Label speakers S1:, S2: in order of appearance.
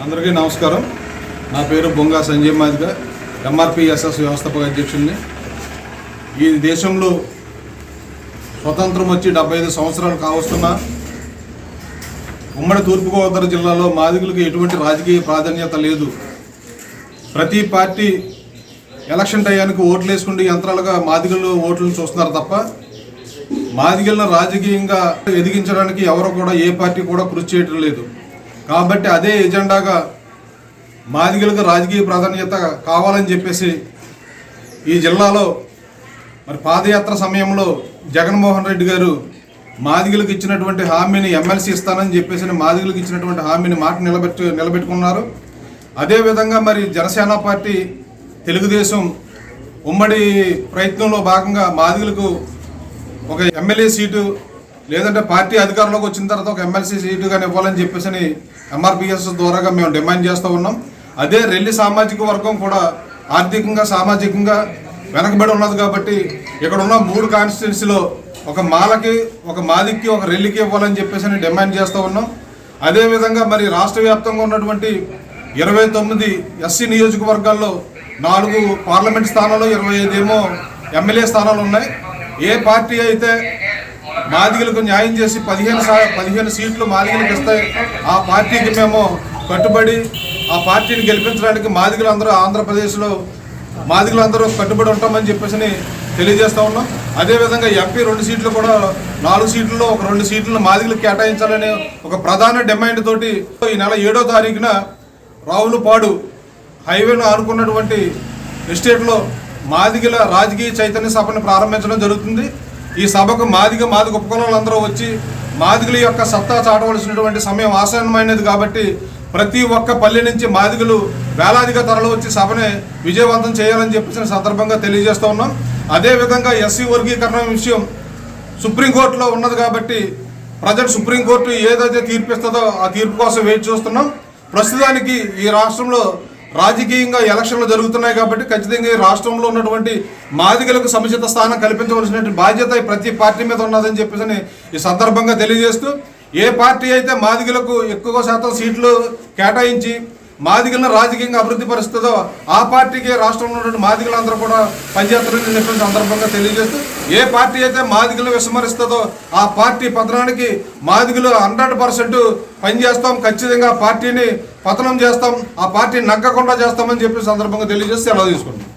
S1: అందరికీ నమస్కారం. నా పేరు బొంగా సంజయ్ మాదిగ, ఎంఆర్పిఎస్ఎస్ వ్యవస్థాపక అధ్యక్షుడిని. ఈ దేశంలో స్వతంత్రం వచ్చి 75 సంవత్సరాలు కావస్తున్నా ఉమ్మడి తూర్పుగోదావరి జిల్లాలో మాదిగలకు ఎటువంటి రాజకీయ ప్రాధాన్యత లేదు. ప్రతి పార్టీ ఎలక్షన్ టయానికి ఓట్లు వేసుకుంటే యంత్రాలుగా మాదిగలు ఓట్లను చూస్తున్నారు తప్ప మాదిగలను రాజకీయంగా ఎదిగించడానికి ఎవరు కూడా ఏ పార్టీ కూడా కృషి చేయడం లేదు. కాబట్టి అదే ఎజెండాగా మాదిగలకు రాజకీయ ప్రాధాన్యత కావాలని చెప్పేసి ఈ జిల్లాలో మరి పాదయాత్ర సమయంలో జగన్మోహన్ రెడ్డి గారు మాదిగలకు ఇచ్చినటువంటి హామీని ఎమ్మెల్సీ ఇస్తానని చెప్పేసి మాదిగలకు ఇచ్చినటువంటి హామీని మాట నిలబెట్టుకున్నారు. అదేవిధంగా మరి జనసేన పార్టీ, తెలుగుదేశం ఉమ్మడి ప్రయత్నంలో భాగంగా మాదిగలకు ఒక ఎమ్మెల్యే సీటు లేదంటే పార్టీ అధికారంలోకి వచ్చిన తర్వాత ఒక ఎమ్మెల్సీ సీటుగా ఇవ్వాలని చెప్పేసి ఎంఆర్పిఎస్ ద్వారాగా మేము డిమాండ్ చేస్తూ ఉన్నాం. అదే రెల్లి సామాజిక వర్గం కూడా ఆర్థికంగా సామాజికంగా వెనకబడి ఉన్నది కాబట్టి ఇక్కడ ఉన్న 3 కాన్స్టిట్యున్సీలో ఒక మాలకి, ఒక మాదిక్కి, ఒక రెల్లికి ఇవ్వాలని చెప్పేసి డిమాండ్ చేస్తూ ఉన్నాం. అదేవిధంగా మరి రాష్ట్ర వ్యాప్తంగా ఉన్నటువంటి 29 ఎస్సీ నియోజకవర్గాల్లో 4 పార్లమెంట్ స్థానాలు, 25 ఏమో ఎమ్మెల్యే స్థానాలు ఉన్నాయి. ఏ పార్టీ అయితే మాదిగలకు న్యాయం చేసి 15 సీట్లు మాదిగలకు ఇస్తాయి ఆ పార్టీకి మేము కట్టుబడి ఆ పార్టీని గెలిపించడానికి మాదిగలందరూ ఆంధ్రప్రదేశ్లో మాదిగలందరూ కట్టుబడి ఉంటామని చెప్పేసి తెలియజేస్తూ ఉన్నాం. అదేవిధంగా ఎంపీ 2 సీట్లు కూడా 4 సీట్లలో ఒక 2 సీట్లను మాదిగలకు కేటాయించాలనే ఒక ప్రధాన డిమాండ్ తోటి ఈ నెల 7వ తారీఖున రావులపాడు హైవేను ఆనుకున్నటువంటి ఎస్టేట్లో మాదిగల రాజకీయ చైతన్య సభను ప్రారంభించడం జరుగుతుంది. ఈ సభకు మాదిగ ఉపకులాలందరూ వచ్చి మాదిగల యొక్క సత్తా చాటవలసినటువంటి సమయం ఆసన్నమైనది కాబట్టి ప్రతి ఒక్క పల్లె నుంచి మాదిగలు వేలాదిగా తరలి వచ్చి సభని విజయవంతం చేయాలని చెప్పేసి సందర్భంగా తెలియజేస్తూ ఉన్నాం. అదేవిధంగా ఎస్సీ వర్గీకరణ విషయం సుప్రీంకోర్టులో ఉన్నది కాబట్టి ప్రజెంట్ సుప్రీంకోర్టు ఏదైతే తీర్పు ఇస్తుందో ఆ తీర్పు కోసం వెయిట్ చూస్తున్నాం. ప్రస్తుతానికి ఈ రాష్ట్రంలో రాజకీయంగా ఎలక్షన్లు జరుగుతున్నాయి కాబట్టి ఖచ్చితంగా ఈ రాష్ట్రంలో ఉన్నటువంటి మాదిగలకు సముచిత స్థానం కల్పించవలసిన బాధ్యత ప్రతి పార్టీ మీద ఉన్నదని చెప్పేసి ఈ సందర్భంగా తెలియజేస్తూ, ఏ పార్టీ అయితే మాదిగలకు ఎక్కువ శాతం సీట్లు కేటాయించి మాదిగలను రాజకీయంగా అభివృద్ధి పరుస్తుందో ఆ పార్టీకి రాష్ట్రంలో ఉన్నటువంటి మాదిగలందరూ కూడా పనిచేస్తారని చెప్పిన సందర్భంగా తెలియజేస్తూ, ఏ పార్టీ అయితే మాదిగలను విస్మరిస్తుందో ఆ పార్టీ పతనానికి మాదిగలు 100% పనిచేస్తాం, ఖచ్చితంగా పార్టీని పతనం చేస్తాం, ఆ పార్టీని నగ్గకుండా చేస్తామని చెప్పి సందర్భంగా తెలియజేస్తే సెలవు తీసుకుంటాం.